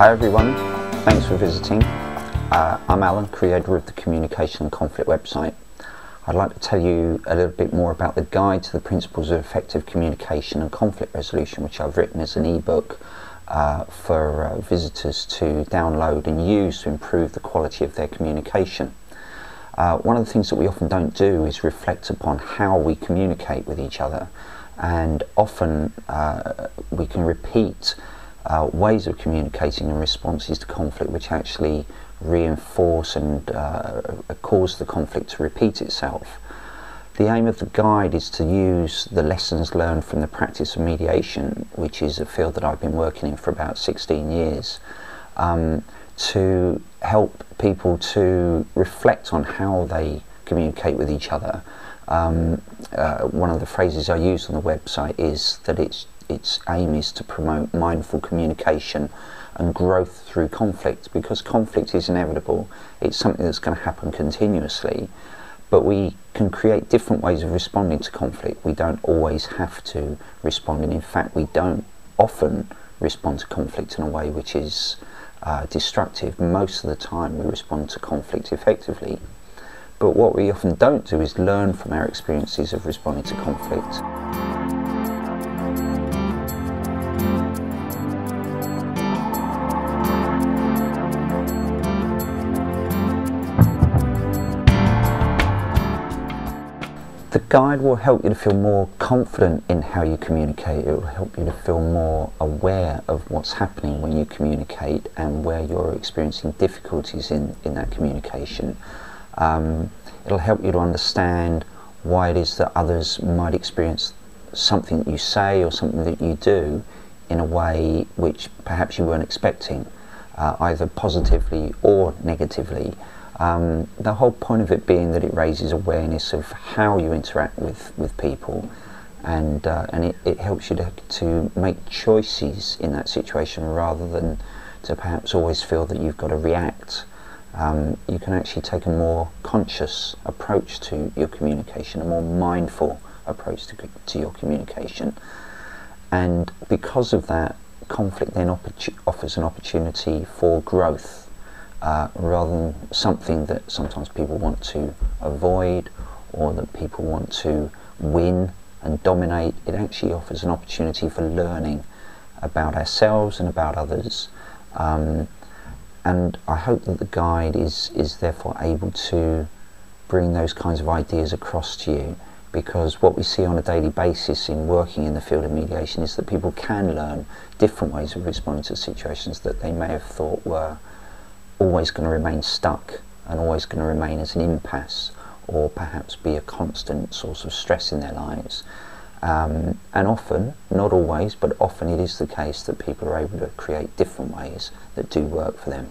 Hi everyone, thanks for visiting. I'm Alan, creator of the Communication and Conflict website. I'd like to tell you a little bit more about the Guide to the Principles of Effective Communication and Conflict Resolution, which I've written as an ebook for visitors to download and use to improve the quality of their communication. One of the things that we often don't do is reflect upon how we communicate with each other, and often we can repeat ways of communicating and responses to conflict which actually reinforce and cause the conflict to repeat itself. The aim of the guide is to use the lessons learned from the practice of mediation, which is a field that I've been working in for about 16 years, to help people to reflect on how they communicate with each other. One of the phrases I use on the website is that its aim is to promote mindful communication and growth through conflict, because conflict is inevitable. It's something that's going to happen continuously, but we can create different ways of responding to conflict. We don't always have to respond, and in fact we don't often respond to conflict in a way which is destructive. Most of the time we respond to conflict effectively, but what we often don't do is learn from our experiences of responding to conflict. The guide will help you to feel more confident in how you communicate. It will help you to feel more aware of what's happening when you communicate and where you're experiencing difficulties in that communication. It'll help you to understand why it is that others might experience something that you say or something that you do in a way which perhaps you weren't expecting, either positively or negatively. The whole point of it being that it raises awareness of how you interact with people, and it helps you to make choices in that situation rather than to perhaps always feel that you've got to react. You can actually take a more conscious approach to your communication, a more mindful approach to your communication, and because of that, conflict then offers an opportunity for growth. Rather than something that sometimes people want to avoid or that people want to win and dominate, it actually offers an opportunity for learning about ourselves and about others. And I hope that the guide is therefore able to bring those kinds of ideas across to you, because what we see on a daily basis in working in the field of mediation is that people can learn different ways of responding to situations that they may have thought were always going to remain stuck and always going to remain as an impasse, or perhaps be a constant source of stress in their lives. And often, not always, but often it is the case that people are able to create different ways that do work for them.